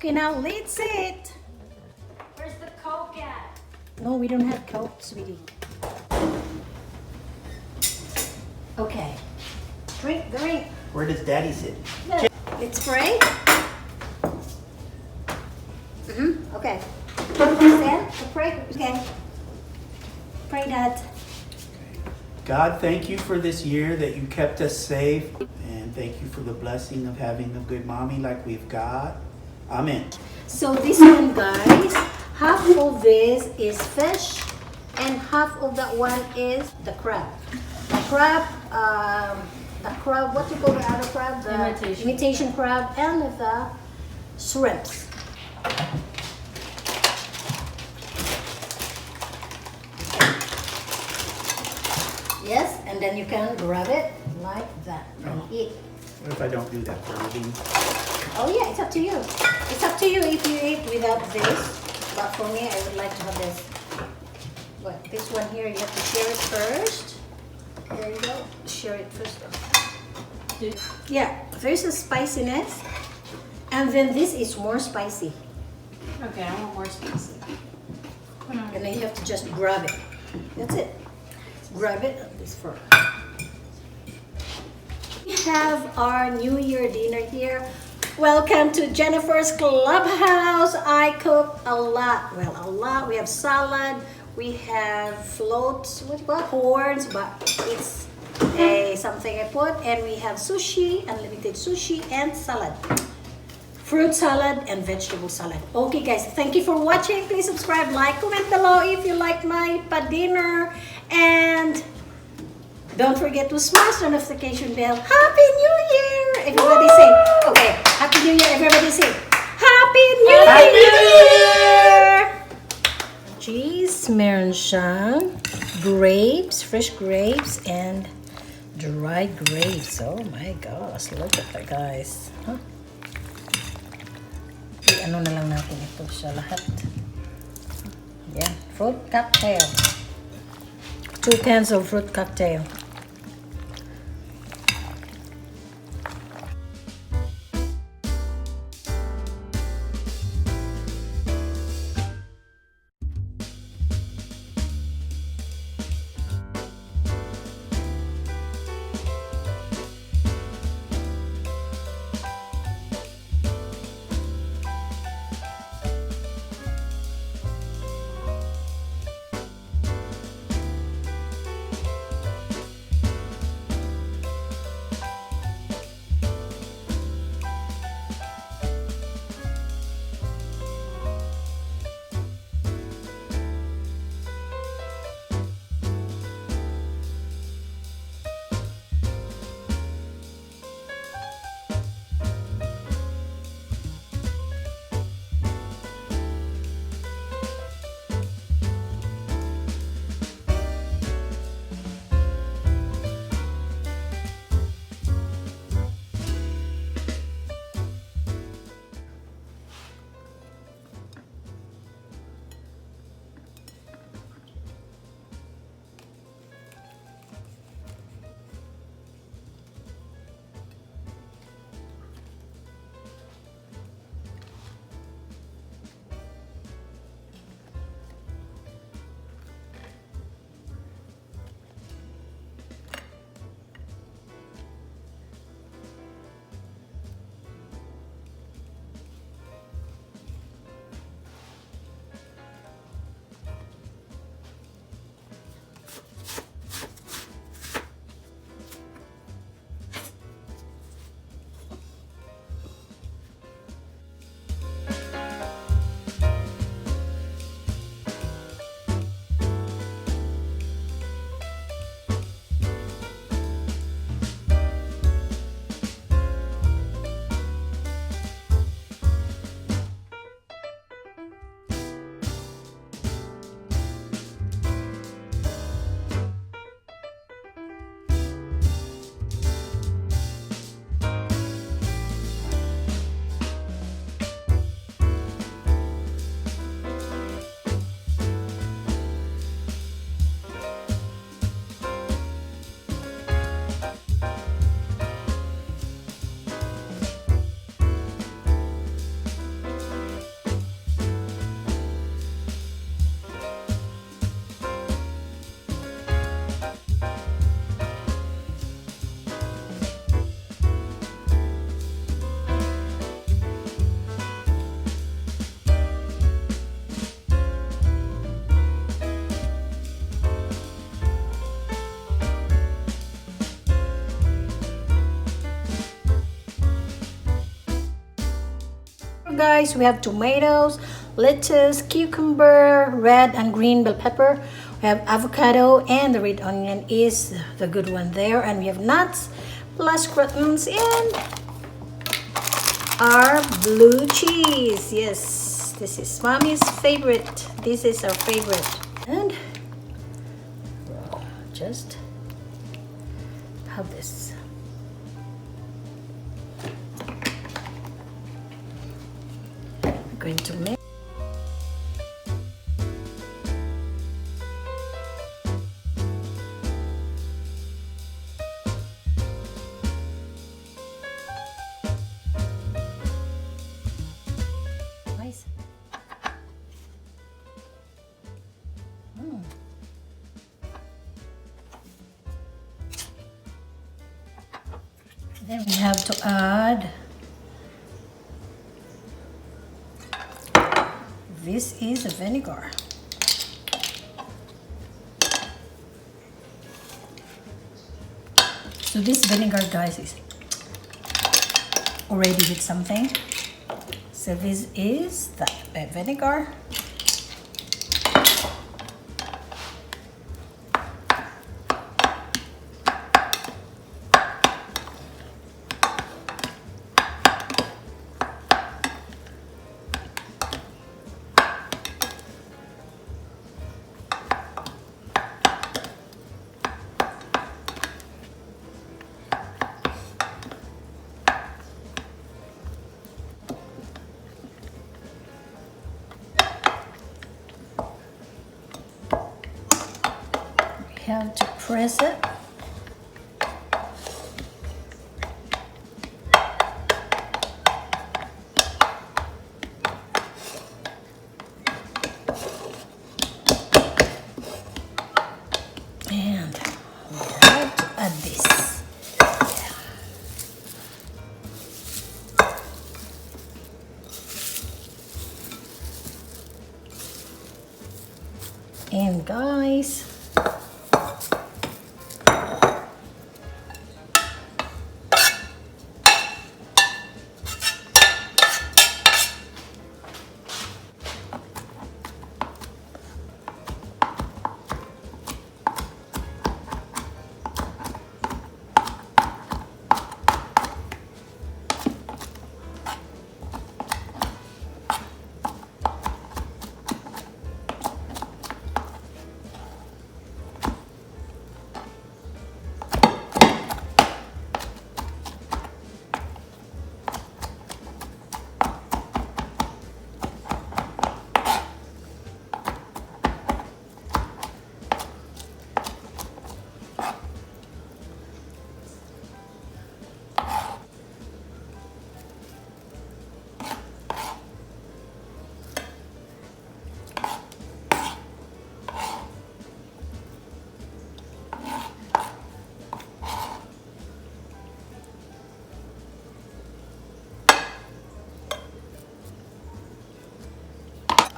Okay, now let's sit. Where's the Coke at? No, we don't have Coke, sweetie. Okay. Drink. Where does Daddy sit? Let's pray. Okay. Stand to pray. Okay. Pray, Dad. God, thank you for this year that you kept us safe. And thank you for the blessing of having a good mommy like we've got. Amen. So this one, guys, half of this is fish and half of that one is the crab. The crab, what do you call the other crab? The imitation crab and the shrimps. Yes, and then you can grab it like that and eat. What if I don't do that for a living? Oh yeah, it's up to you. It's up to you if you eat without this. But for me, I would like to have this. But this one here, you have to share it first. There you go. Share it first. Yeah, there's a spiciness. And then this is more spicy. Okay, I want more spicy. And then you have to just grab it. That's it. Grab it on this fork. We have our New Year dinner here. Welcome to Jennifer's Clubhouse. I cook a lot. Well, a lot. We have salad. We have floats. What do you call it? Horns, but it's something I put. And we have sushi, unlimited sushi, and salad. Fruit salad and vegetable salad. Okay, guys. Thank you for watching. Please subscribe, like, comment below if you like my dinner. And don't forget to smash the notification bell. Happy New Year! Everybody sing. Okay, Happy New Year. Everybody sing. Happy New Year! Cheese, meron siyang grapes, fresh grapes, and dried grapes. Oh my gosh, look at that, guys. Huh? Ano na lang natin ito sa lahat. Yeah, fruit cocktail. 2 cans of fruit cocktail. guys, we have tomatoes, lettuce, cucumber, red and green bell pepper. We have avocado, and the red onion is the good one there. And we have nuts, plus croutons, and our blue cheese. Yes, this is mommy's favorite. This is our favorite. And just have this. I'm going to mix. Nice. Then we have to add this is a vinegar. So this vinegar, guys, is already with something. So this is the vinegar. Have to press it. And we have to add this. And guys,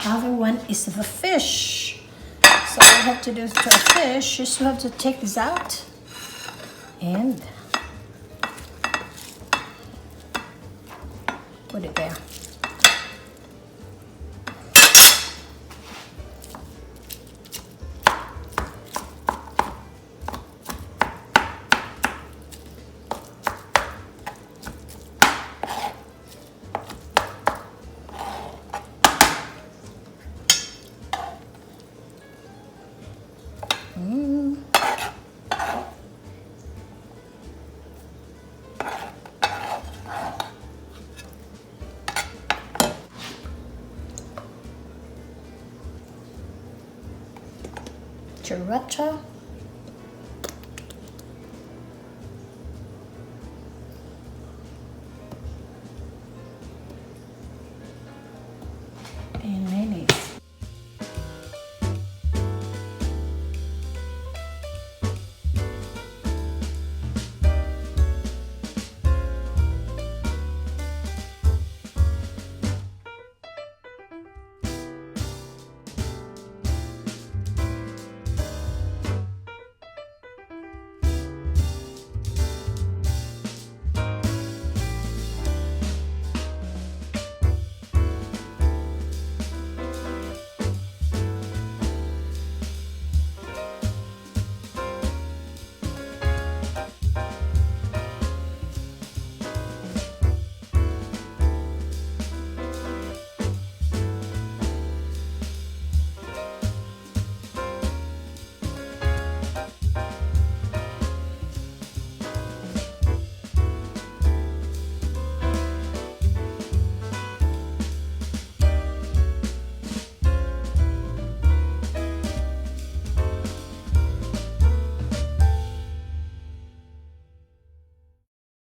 other one is the fish. So what you have to do to a fish is you have to take this out and put it there. Sriracha.